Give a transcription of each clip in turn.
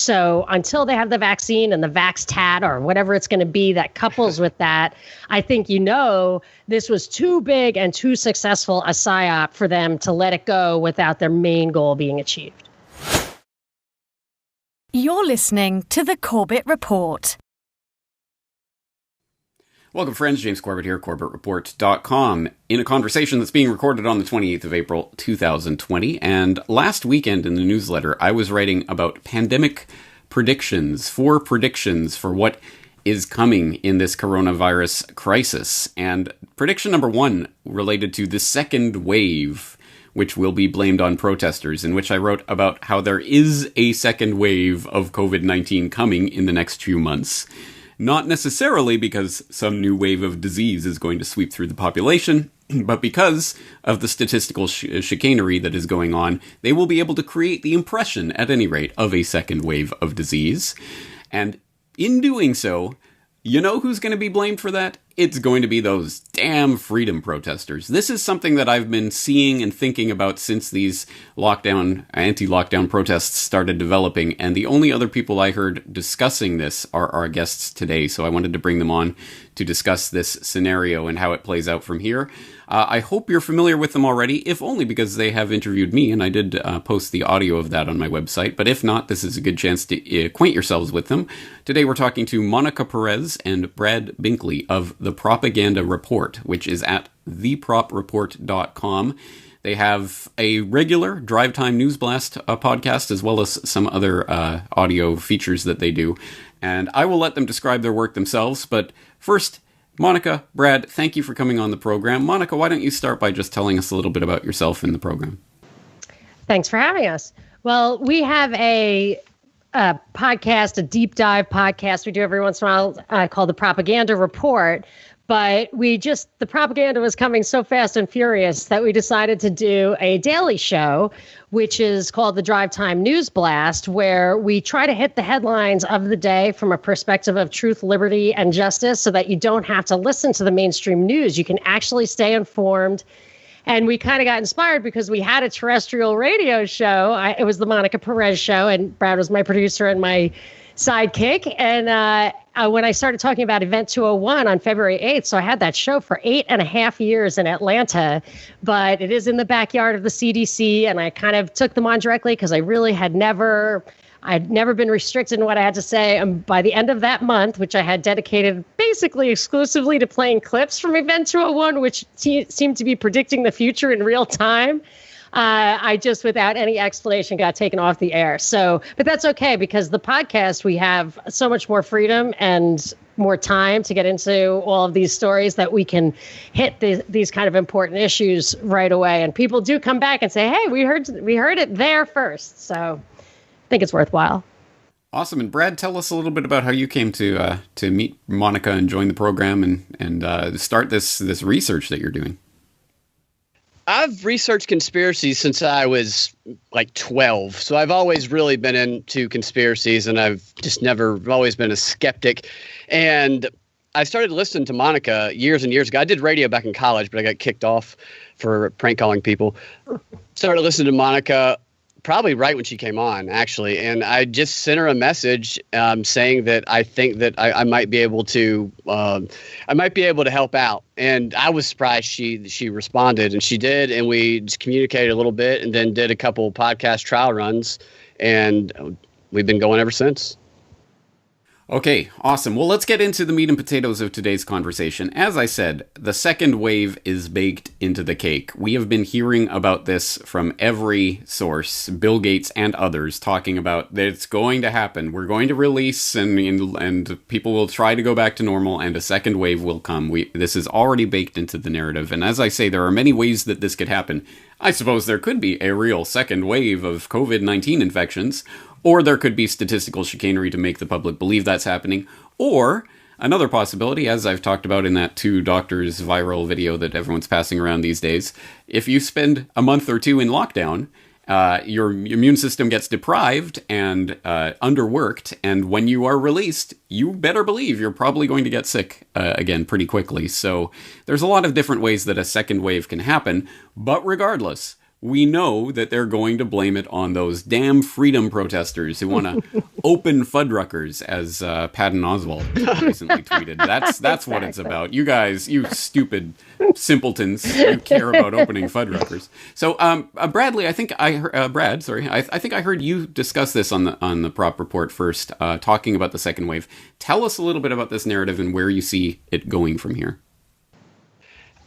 So until they have the vaccine and the Vax-Tat or whatever it's going to be that couples with that, I think, this was too big and too successful a psyop for them to let it go without their main goal being achieved. You're listening to the Corbett Report. Welcome, friends. James Corbett here, CorbettReport.com, in a conversation that's being recorded on the 28th of April, 2020. And last weekend in the newsletter, I was writing about pandemic predictions, 4 predictions for what is coming in this coronavirus crisis. And prediction number 1 related to the second wave, which will be blamed on protesters, in which I wrote about how there is a second wave of COVID-19 coming in the next few months. Not necessarily because some new wave of disease is going to sweep through the population, but because of the statistical chicanery that is going on, they will be able to create the impression, at any rate, of a second wave of disease. And in doing so, you know who's going to be blamed for that? It's going to be those damn freedom protesters. This is something that I've been seeing and thinking about since these anti-lockdown protests started developing, and the only other people I heard discussing this are our guests today, so I wanted to bring them on to discuss this scenario and how it plays out from here. I hope you're familiar with them already, if only because they have interviewed me, and I did post the audio of that on my website, but if not, this is a good chance to acquaint yourselves with them. Today we're talking to Monica Perez and Brad Binkley of The Propaganda Report, which is at thepropreport.com. They have a regular Drive Time News Blast podcast, as well as some other audio features that they do. And I will let them describe their work themselves. But first, Monica, Brad, thank you for coming on the program. Monica, why don't you start by just telling us a little bit about yourself in the program? Thanks for having us. Well, we have a podcast, a deep dive podcast we do every once in a while called The Propaganda Report. But the propaganda was coming so fast and furious that we decided to do a daily show, which is called the Drive Time News Blast, where we try to hit the headlines of the day from a perspective of truth, liberty, and justice so that you don't have to listen to the mainstream news. You can actually stay informed. And we kind of got inspired because we had a terrestrial radio show. It was the Monica Perez show, and Brad was my producer and my sidekick. And when I started talking about Event 201 on February 8th, so I had that show for 8.5 years in Atlanta, but it is in the backyard of the CDC, and I kind of took them on directly because I really I'd never been restricted in what I had to say. And by the end of that month, which I had dedicated basically exclusively to playing clips from Event 201, which seemed to be predicting the future in real time, I just, without any explanation, got taken off the air. But that's okay, because the podcast, we have so much more freedom and more time to get into all of these stories that we can hit these kind of important issues right away. And people do come back and say, hey, we heard it there first. So I think it's worthwhile. Awesome. And Brad, tell us a little bit about how you came to meet Monica and join the program and start this research that you're doing. I've researched conspiracies since I was like 12. So I've always really been into conspiracies, and I've always been a skeptic. And I started listening to Monica years and years ago. I did radio back in college, but I got kicked off for prank calling people. Started listening to Monica probably right when she came on, actually. And I just sent her a message saying that I think that I might be able to help out. And I was surprised she responded, and she did. And we just communicated a little bit, and then did a couple podcast trial runs, and we've been going ever since. Okay, awesome. Well, let's get into the meat and potatoes of today's conversation. As I said, the second wave is baked into the cake. We have been hearing about this from every source, Bill Gates and others, talking about that it's going to happen. We're going to release, and people will try to go back to normal, and a second wave will come. This is already baked into the narrative. And as I say, there are many ways that this could happen. I suppose there could be a real second wave of COVID-19 infections, or there could be statistical chicanery to make the public believe that's happening. Or another possibility, as I've talked about in that 2 doctors viral video that everyone's passing around these days, if you spend a month or 2 in lockdown, your immune system gets deprived and underworked, and when you are released, you better believe you're probably going to get sick again pretty quickly. So there's a lot of different ways that a second wave can happen, but regardless, we know that they're going to blame it on those damn freedom protesters who want to open Fuddruckers, as Patton Oswalt recently tweeted. That's exactly what it's about. You guys, you stupid simpletons, you care about opening Fuddruckers. So, Bradley, I think I heard, Brad, sorry, I think I heard you discuss this on the prop report first, talking about the second wave. Tell us a little bit about this narrative and where you see it going from here.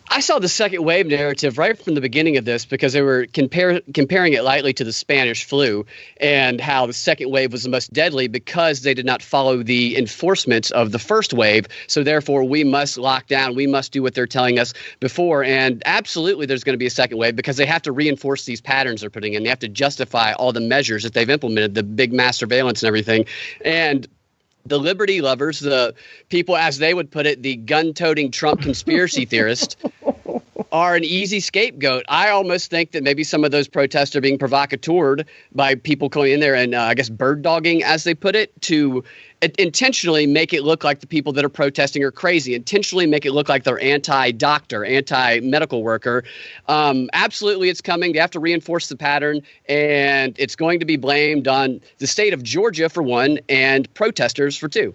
I saw the second wave narrative right from the beginning of this because they were comparing it lightly to the Spanish flu and how the second wave was the most deadly because they did not follow the enforcement of the first wave. So therefore, we must lock down. We must do what they're telling us before. And absolutely, there's going to be a second wave because they have to reinforce these patterns they're putting in. They have to justify all the measures that they've implemented, the big mass surveillance and everything. And the liberty lovers, the people, as they would put it, the gun-toting Trump conspiracy theorists, are an easy scapegoat. I almost think that maybe some of those protests are being provocateured by people going in there and, I guess, bird dogging, as they put it, to intentionally make it look like the people that are protesting are crazy, intentionally make it look like they're anti-doctor, anti-medical worker. Absolutely, it's coming. They have to reinforce the pattern, and it's going to be blamed on the state of Georgia, for one, and protesters for two.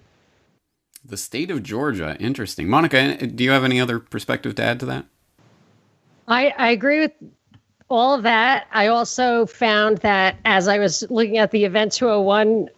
The state of Georgia. Interesting. Monica, do you have any other perspective to add to that? I agree with all of that. I also found that as I was looking at the Event 201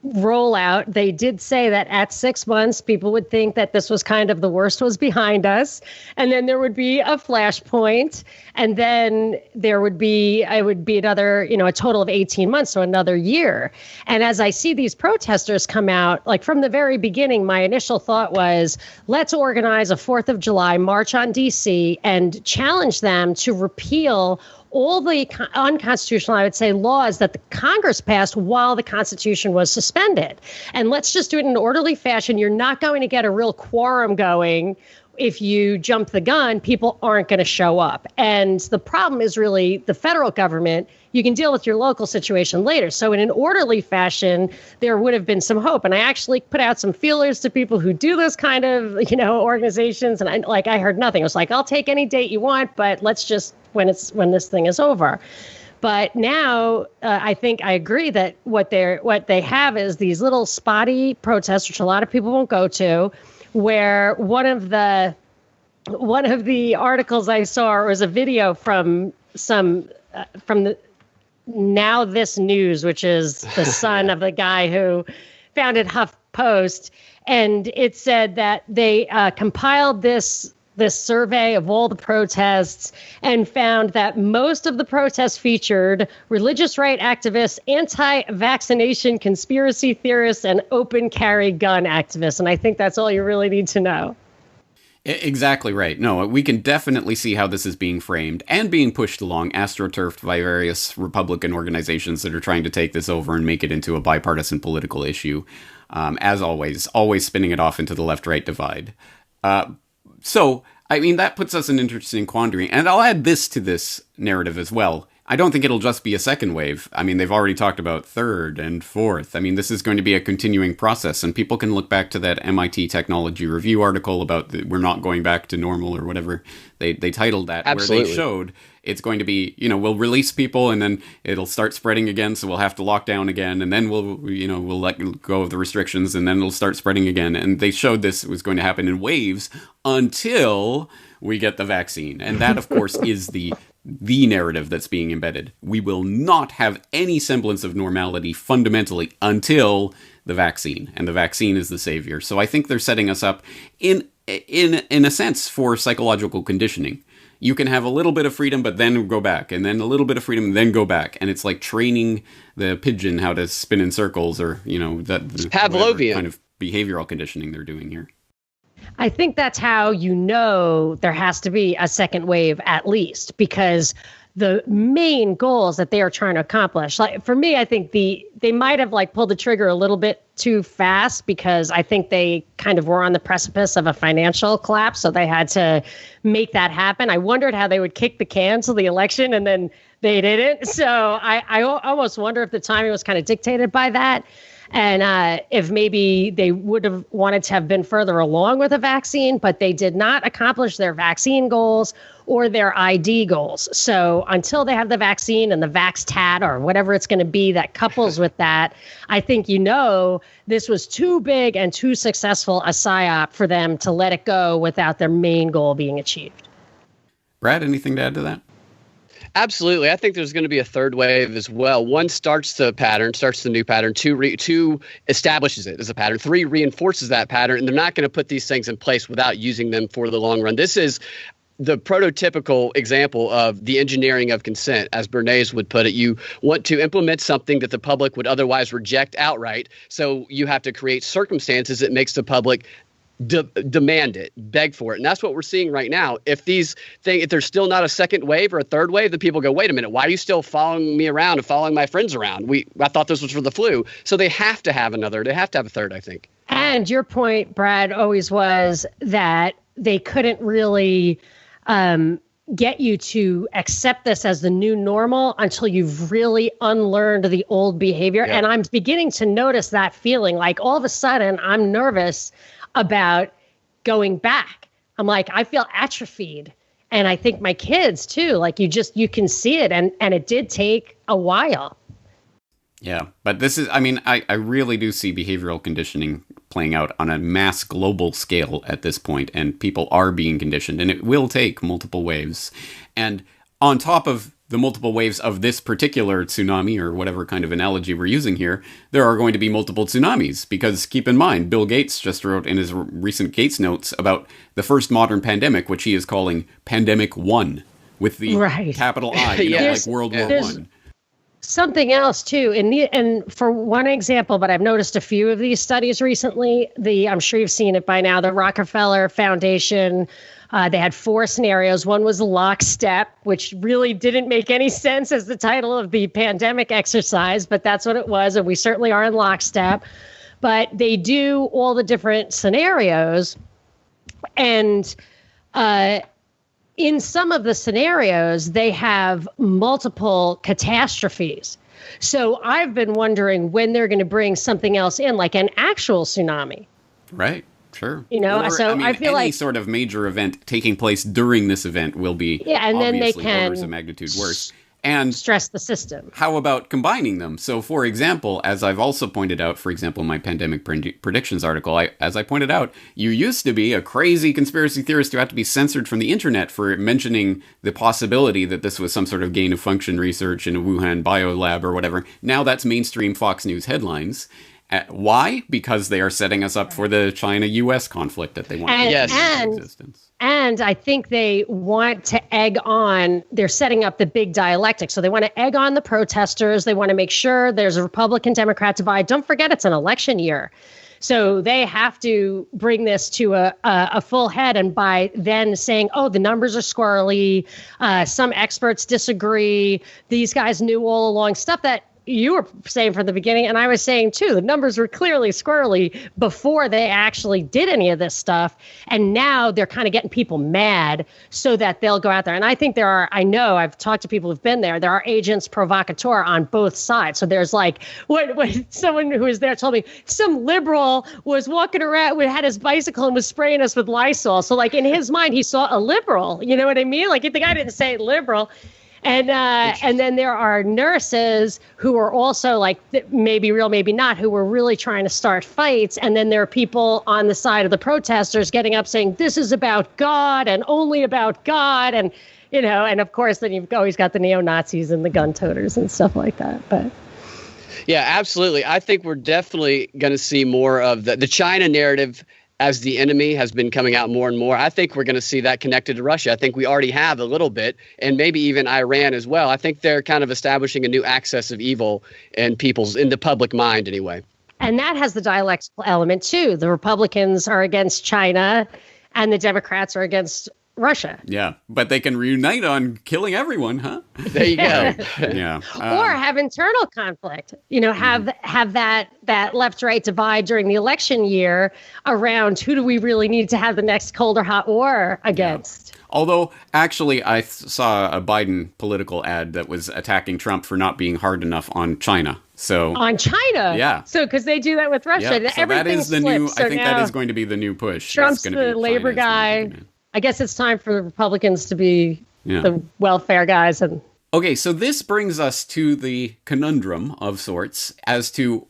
rollout, they did say that at 6 months, people would think that this was kind of the worst was behind us. And then there would be a flashpoint. And then it would be another, a total of 18 months, so another year. And as I see these protesters come out, like from the very beginning, my initial thought was, let's organize a 4th of July march on DC and challenge them to repeal all the unconstitutional, I would say, laws that the Congress passed while the Constitution was suspended. And let's just do it in an orderly fashion. You're not going to get a real quorum going if you jump the gun. People aren't going to show up. And the problem is really the federal government. You can deal with your local situation later. So in an orderly fashion, there would have been some hope. And I actually put out some feelers to people who do this kind of, organizations. And I heard nothing. I was like, I'll take any date you want, but let's just when this thing is over. But now I think I agree that what they have is these little spotty protests, which a lot of people won't go to, where one of the articles I saw was a video from the Now This News, which is the son of the guy who founded HuffPost, and it said that they compiled this survey of all the protests and found that most of the protests featured religious right activists, anti-vaccination conspiracy theorists, and open carry gun activists. And I think that's all you really need to know. Exactly right. No, we can definitely see how this is being framed and being pushed along, astroturfed by various Republican organizations that are trying to take this over and make it into a bipartisan political issue. As always spinning it off into the left-right divide. So, that puts us in an interesting quandary. And I'll add this to this narrative as well. I don't think it'll just be a second wave. They've already talked about third and fourth. This is going to be a continuing process. And people can look back to that MIT Technology Review article about we're not going back to normal or whatever they titled that. Absolutely. Where they showed it's going to be, we'll release people and then it'll start spreading again. So we'll have to lock down again. And then we'll let go of the restrictions and then it'll start spreading again. And they showed this was going to happen in waves until we get the vaccine. And that, of course, is the narrative that's being embedded. We will not have any semblance of normality fundamentally until the vaccine. And the vaccine is the savior. So I think they're setting us up in a sense for psychological conditioning. You can have a little bit of freedom, but then go back, and then a little bit of freedom, and then go back. And it's like training the pigeon how to spin in circles, or that Pavlovian kind of behavioral conditioning they're doing here. I think that's how there has to be a second wave at least, because the main goals that they are trying to accomplish, like for me, I think they might have pulled the trigger a little bit too fast, because I think they kind of were on the precipice of a financial collapse. So they had to make that happen. I wondered how they would kick the can to the election, and then they didn't. So I almost wonder if the timing was kind of dictated by that. And if maybe they would have wanted to have been further along with a vaccine, but they did not accomplish their vaccine goals or their ID goals. So until they have the vaccine and the vax-tat or whatever it's going to be that couples with that, I think, this was too big and too successful a psyop for them to let it go without their main goal being achieved. Brad, anything to add to that? Absolutely. I think there's going to be a third wave as well. One starts the new pattern. Two establishes it as a pattern. Three reinforces that pattern. And they're not going to put these things in place without using them for the long run. This is the prototypical example of the engineering of consent, as Bernays would put it. You want to implement something that the public would otherwise reject outright. So you have to create circumstances that makes the public demand it, beg for it. And that's what we're seeing right now. If there's still not a second wave or a third wave, the people go, wait a minute, why are you still following me around and following my friends around? I thought this was for the flu. So they have to have a third, I think. And your point, Brad, always was that they couldn't really get you to accept this as the new normal until you've really unlearned the old behavior. Yeah. And I'm beginning to notice that feeling like all of a sudden I'm nervous about going back. I'm like, I feel atrophied. And I think my kids too, like you can see it. And it did take a while. Yeah. But this is, I really do see behavioral conditioning playing out on a mass global scale at this point, and people are being conditioned, and it will take multiple waves. And on top of the multiple waves of this particular tsunami, or whatever kind of analogy we're using here, there are going to be multiple tsunamis. Because keep in mind, Bill Gates just wrote in his recent Gates notes about the first modern pandemic, which he is calling Pandemic 1, with the capital I, like World War I. Something else too, and for one example, but I've noticed a few of these studies recently. I'm sure you've seen it by now. The Rockefeller Foundation, they had 4 scenarios. One was lockstep, which really didn't make any sense as the title of the pandemic exercise, but that's what it was, and we certainly are in lockstep. But they do all the different scenarios, and in some of the scenarios, they have multiple catastrophes. So I've been wondering when they're going to bring something else in, like an actual tsunami. Right. Sure. I feel any sort of major event taking place during this event will be and then they can orders of magnitude worse. And stress the system. How about combining them? So, for example, as I've also pointed out, for example, in my pandemic predictions article, as I pointed out, you used to be a crazy conspiracy theorist who had to be censored from the internet for mentioning the possibility that this was some sort of gain of function research in a Wuhan biolab or whatever. Now that's mainstream Fox News headlines. Why? Because they are setting us up for the China-U.S. conflict that they want to keep in existence. And I think they want to egg on, they're setting up the big dialectic. So they want to egg on the protesters. They want to make sure there's a Republican-Democrat divide. Don't forget, it's an election year. So they have to bring this to a full head. And by then saying, oh, the numbers are squirrely, some experts disagree, these guys knew all along, stuff that you were saying from the beginning, and I was saying too, the numbers were clearly squirrely before they actually did any of this stuff. And now they're kind of getting people mad so that they'll go out there. And I think I've talked to people who've been there. There are agents provocateur on both sides. So there's like, what someone who was there told me, some liberal was walking around, had his bicycle and was spraying us with Lysol. So like in his mind, he saw a liberal, you know what I mean? Like if the guy didn't say liberal. And then there are nurses who are also like maybe real, maybe not, who were really trying to start fights. And then there are people on the side of the protesters getting up saying, this is about God and only about God. And, and of course, then you've always got the neo-Nazis and the gun toters and stuff like that. But yeah, absolutely. I think we're definitely going to see more of the China narrative as the enemy has been coming out more and more. I think we're going to see that connected to Russia. I think we already have a little bit, and maybe even Iran as well. I think they're kind of establishing a new axis of evil in the public mind anyway. And that has the dialectical element too. The Republicans are against China and the Democrats are against Russia. Yeah, but they can reunite on killing everyone, huh? There you go. Yeah. Or have internal conflict. Have that left-right divide during the election year around who do we really need to have the next cold or hot war against. Yeah. Although, actually, I saw a Biden political ad that was attacking Trump for not being hard enough on China. So on China, yeah. So because they do that with Russia, yeah. So that is the new. I think that is going to be the new push. Trump's the labor guy. I guess it's time for the Republicans to be the welfare guys. And okay, so this brings us to the conundrum of sorts as to,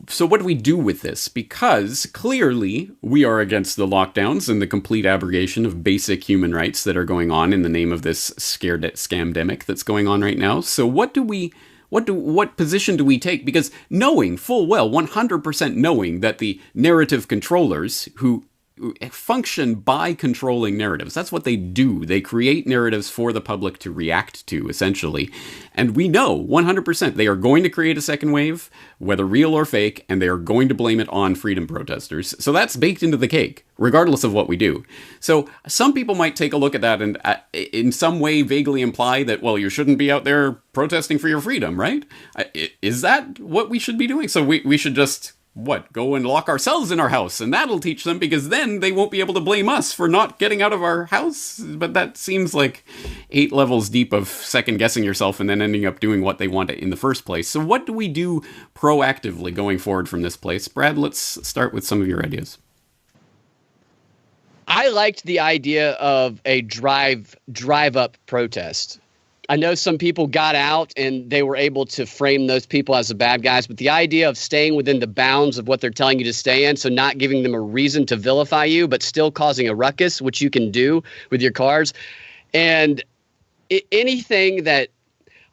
so what do we do with this? Because clearly we are against the lockdowns and the complete abrogation of basic human rights that are going on in the name of this scamdemic that's going on right now. So what position do we take? Because knowing full well, 100% knowing that the narrative controllers who function by controlling narratives. That's what they do. They create narratives for the public to react to, essentially. And we know 100% they are going to create a second wave, whether real or fake, and they are going to blame it on freedom protesters. So that's baked into the cake, regardless of what we do. So some people might take a look at that and in some way vaguely imply that, well, you shouldn't be out there protesting for your freedom, right? Is that what we should be doing? So we should just go and lock ourselves in our house, and that'll teach them, because then they won't be able to blame us for not getting out of our house. But that seems like 8 levels deep of second-guessing yourself and then ending up doing what they want in the first place. So what do we do proactively going forward from this place? Brad, let's start with some of your ideas. I liked the idea of a drive-up protest. I know some people got out and they were able to frame those people as the bad guys, but the idea of staying within the bounds of what they're telling you to stay in, so not giving them a reason to vilify you, but still causing a ruckus, which you can do with your cars, and anything that,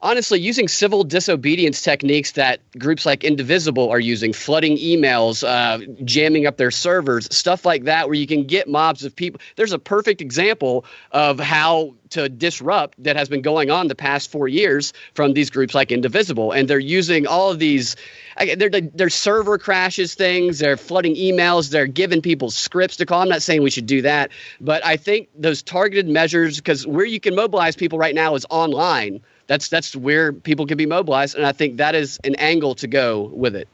honestly, using civil disobedience techniques that groups like Indivisible are using, flooding emails, jamming up their servers, stuff like that, where you can get mobs of people. There's a perfect example of how to disrupt that has been going on the past 4 years from these groups like Indivisible. And they're using all of these, they're server crashes things, they're flooding emails, they're giving people scripts to call. I'm not saying we should do that, but I think those targeted measures, because where you can mobilize people right now is online. That's where people can be mobilized, and I think that is an angle to go with it.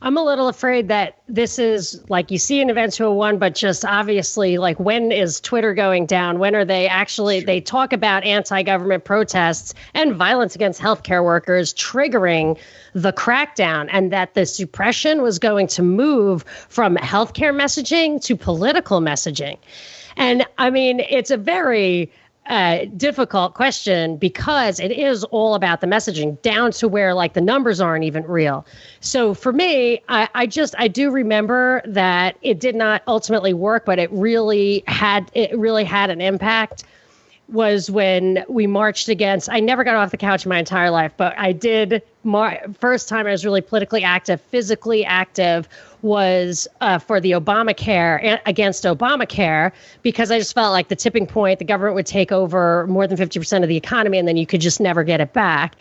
I'm a little afraid that this is like you see in Event 201, but just obviously, like, when is Twitter going down? When are they actually, they talk about anti-government protests and violence against healthcare workers triggering the crackdown, and that the suppression was going to move from healthcare messaging to political messaging. And I mean, it's a very difficult question, because it is all about the messaging, down to where, like, the numbers aren't even real. So for me, I do remember that it did not ultimately work, but it really had an impact, was when we marched against, I never got off the couch in my entire life, but I did, first time I was really politically active, physically active, was for the Obamacare, against Obamacare, because I just felt like the tipping point, the government would take over more than 50% of the economy, and then you could just never get it back.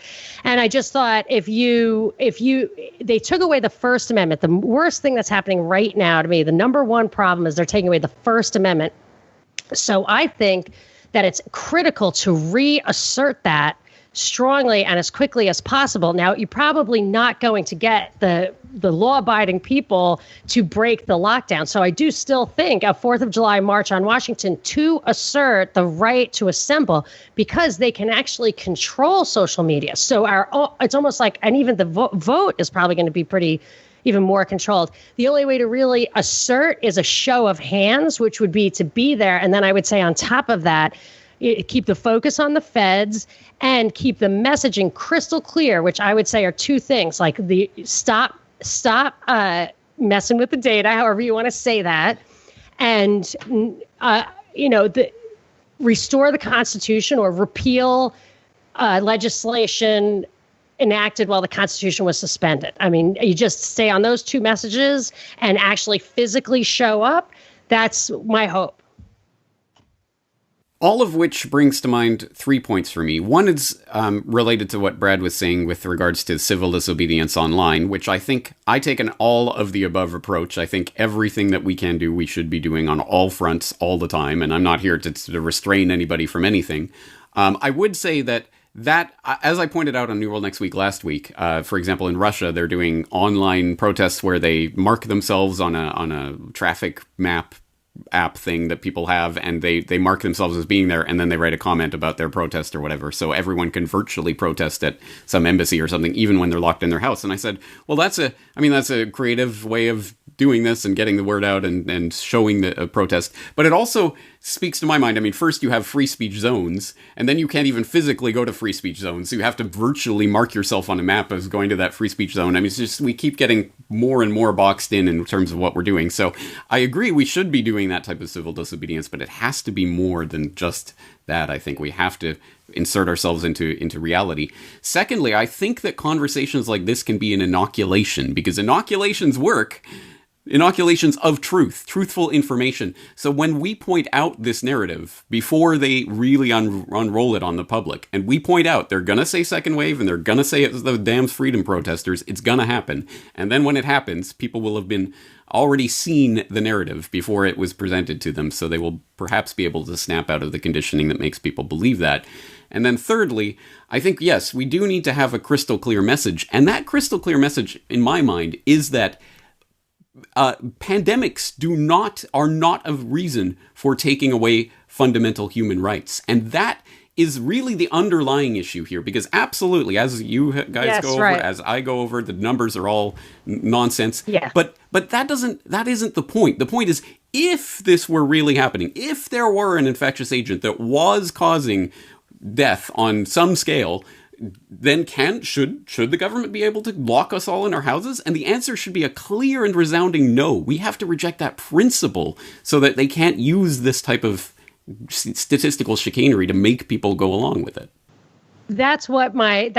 And I just thought, if they took away the First Amendment, the worst thing that's happening right now to me, the number one problem is they're taking away the First Amendment. So I think that it's critical to reassert that strongly and as quickly as possible. Now, you're probably not going to get the law-abiding people to break the lockdown. So I do still think a 4th of July march on Washington to assert the right to assemble, because they can actually control social media. So it's almost like, and even the vote is probably going to be even more controlled. The only way to really assert is a show of hands, which would be to be there. And then I would say on top of that, keep the focus on the feds and keep the messaging crystal clear, which I would say are two things, like the stop messing with the data, however you want to say that. And, restore the Constitution, or repeal legislation enacted while the Constitution was suspended. I mean, you just stay on those two messages and actually physically show up. That's my hope. All of which brings to mind 3 points for me. One is related to what Brad was saying with regards to civil disobedience online, which I think I take an all of the above approach. I think everything that we can do, we should be doing on all fronts all the time. And I'm not here to restrain anybody from anything. I would say that, as I pointed out on New World Next Week last week, for example, in Russia, they're doing online protests where they mark themselves on a traffic map app thing that people have, and they mark themselves as being there, and then they write a comment about their protest or whatever, so everyone can virtually protest at some embassy or something, even when they're locked in their house. And I said, well, that's a creative way of doing this and getting the word out and showing the protest. But it also speaks to my mind. I mean, first you have free speech zones, and then you can't even physically go to free speech zones. So you have to virtually mark yourself on a map as going to that free speech zone. I mean, it's just, we keep getting more and more boxed in terms of what we're doing. So I agree we should be doing that type of civil disobedience, but it has to be more than just that. I think we have to insert ourselves into reality. Secondly, I think that conversations like this can be an inoculation, because inoculations work. Inoculations of truth, truthful information. So when we point out this narrative before they really unroll it on the public, and we point out they're going to say second wave and they're going to say it's the damn freedom protesters, it's going to happen. And then when it happens, people will have been already seen the narrative before it was presented to them. So they will perhaps be able to snap out of the conditioning that makes people believe that. And then thirdly, I think, yes, we do need to have a crystal clear message. And that crystal clear message, in my mind, is that pandemics are not a reason for taking away fundamental human rights. And that is really the underlying issue here, because absolutely, as you guys go over, as I go over, the numbers are all nonsense. Yeah. But that isn't the point. The point is, if this were really happening, if there were an infectious agent that was causing death on some scale, then should the government be able to lock us all in our houses? And the answer should be a clear and resounding no. We have to reject that principle so that they can't use this type of statistical chicanery to make people go along with it. That's what I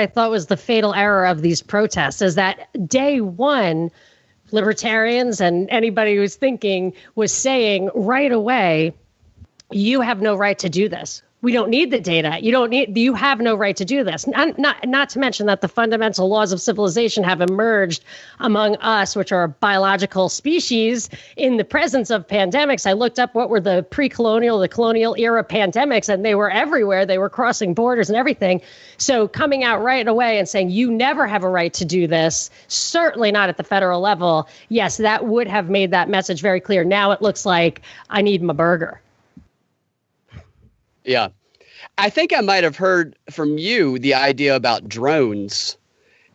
thought was the fatal error of these protests, is that day one, libertarians and anybody who's thinking was saying right away, you have no right to do this. We don't need the data. You have no right to do this. Not to mention that the fundamental laws of civilization have emerged among us, which are a biological species, in the presence of pandemics. I looked up what were the pre-colonial, the colonial era pandemics, and they were everywhere. They were crossing borders and everything. So coming out right away and saying you never have a right to do this, certainly not at the federal level. Yes, that would have made that message very clear. Now it looks like I need my burger. Yeah. I think I might have heard from you the idea about drones,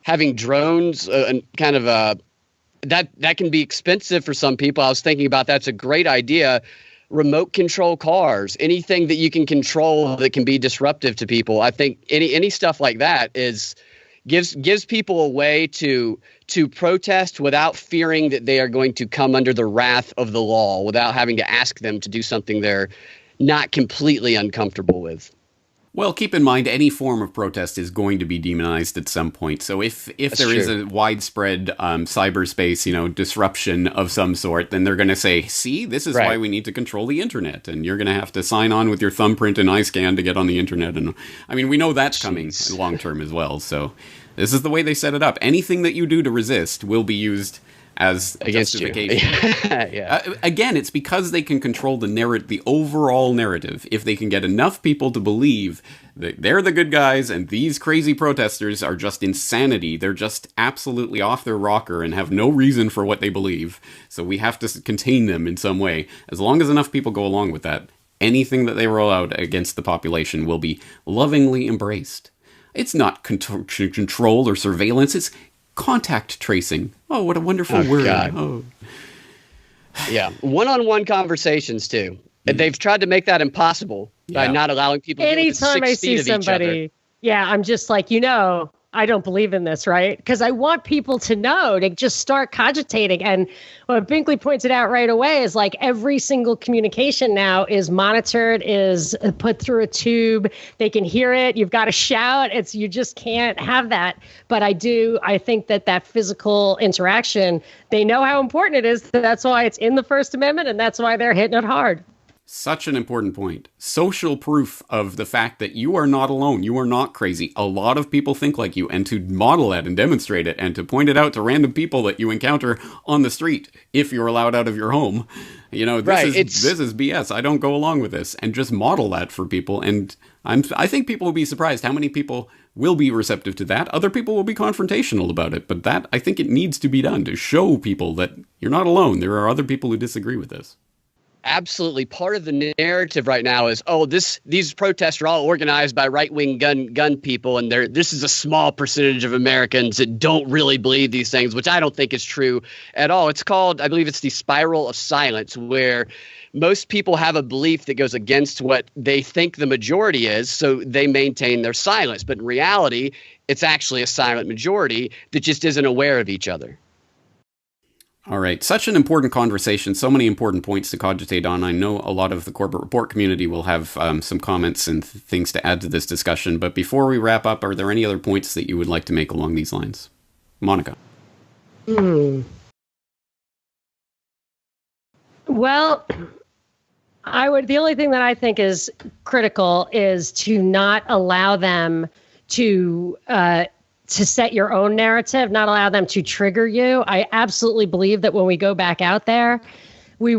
having drones and kind of that can be expensive for some people. I was thinking about that's a great idea. Remote control cars, anything that you can control that can be disruptive to people. I think any stuff like that gives people a way to protest without fearing that they are going to come under the wrath of the law, without having to ask them to do something they're not completely uncomfortable with. Well, keep in mind, any form of protest is going to be demonized at some point. So if there is a widespread cyberspace, disruption of some sort, then they're going to say, see, this is why we need to control the internet. And you're going to have to sign on with your thumbprint and eye scan to get on the internet. And I mean, we know that's coming long term as well. So this is the way they set it up. Anything that you do to resist will be used as against justification. Yeah. Again, it's because they can control the overall narrative. If they can get enough people to believe that they're the good guys and these crazy protesters are just insanity, they're just absolutely off their rocker and have no reason for what they believe, so we have to contain them in some way. As long as enough people go along with that, anything that they roll out against the population will be lovingly embraced. It's not control or surveillance, it's contact tracing. Oh, what a wonderful word. God. Oh. Yeah. One-on-one conversations, too. Mm. They've tried to make that impossible by not allowing people to get 6 feet of each other. Anytime I see somebody, I'm just like, I don't believe in this, right? Because I want people to know, to just start cogitating. And what Binkley pointed out right away is like every single communication now is monitored, is put through a tube. They can hear it. You've got to shout. You just can't have that. But I think that physical interaction, they know how important it is. That's why it's in the First Amendment, and that's why they're hitting it hard. Such an important point. Social proof of the fact that you are not alone. You are not crazy. A lot of people think like you, and to model that and demonstrate it and to point it out to random people that you encounter on the street, if you're allowed out of your home, this is BS. I don't go along with this, and just model that for people. And I think people will be surprised how many people will be receptive to that. Other people will be confrontational about it, but I think it needs to be done to show people that you're not alone. There are other people who disagree with this. Absolutely. Part of the narrative right now is, these protests are all organized by right-wing gun people, and this is a small percentage of Americans that don't really believe these things, which I don't think is true at all. It's called, I believe it's the spiral of silence, where most people have a belief that goes against what they think the majority is, so they maintain their silence. But in reality, it's actually a silent majority that just isn't aware of each other. All right. Such an important conversation. So many important points to cogitate on. I know a lot of the Corbett Report community will have some comments and things to add to this discussion. But before we wrap up, are there any other points that you would like to make along these lines? Monica. Well, the only thing that I think is critical is to not allow them to set your own narrative, not allow them to trigger you. I absolutely believe that when we go back out there, they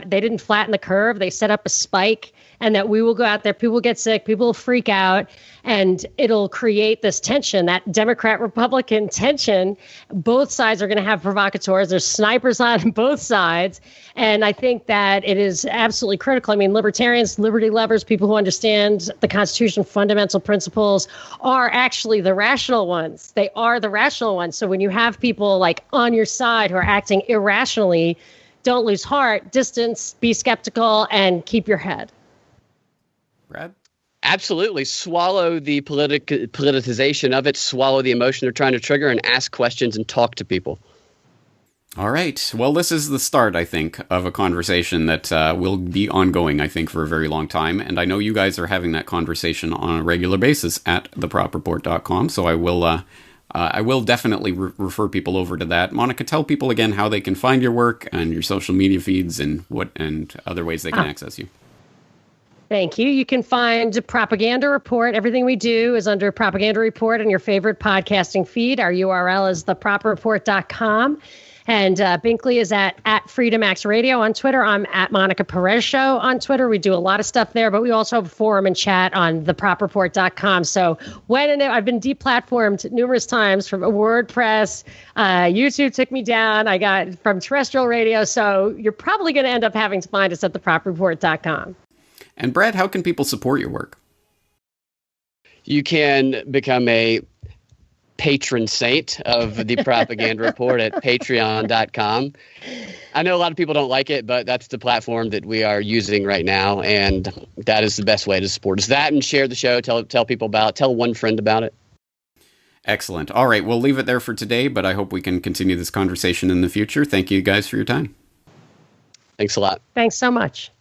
didn't flatten the curve, they set up a spike, and that we will go out there, people will get sick, people will freak out, and it'll create this tension, that Democrat-Republican tension. Both sides are going to have provocateurs. There's snipers on both sides. And I think that it is absolutely critical. I mean, libertarians, liberty lovers, people who understand the Constitution, fundamental principles, are actually the rational ones. They are the rational ones. So when you have people like on your side who are acting irrationally, don't lose heart, distance, be skeptical, and keep your head. Brad? Absolutely. Swallow the politicization of it, swallow the emotion they're trying to trigger, and ask questions and talk to people. All right. Well, this is the start, I think, of a conversation that will be ongoing, I think, for a very long time. And I know you guys are having that conversation on a regular basis at thepropreport.com. So I will definitely refer people over to that. Monica, tell people again how they can find your work and your social media feeds and other ways they can access you. Thank you. You can find Propaganda Report. Everything we do is under Propaganda Report in your favorite podcasting feed. Our URL is thepropreport.com. And Binkley is at FreedomX Radio on Twitter. I'm at Monica Perez Show on Twitter. We do a lot of stuff there, but we also have a forum and chat on thepropreport.com. So I've been deplatformed numerous times from WordPress. YouTube took me down. I got from terrestrial radio. So you're probably going to end up having to find us at thepropreport.com. And Brad, how can people support your work? You can become a patron saint of the Propaganda Report at patreon.com. I know a lot of people don't like it, but that's the platform that we are using right now, and that is the best way to support us. That and share the show, tell people about it, tell one friend about it. Excellent. All right, we'll leave it there for today, but I hope we can continue this conversation in the future. Thank you guys for your time. Thanks a lot. Thanks so much.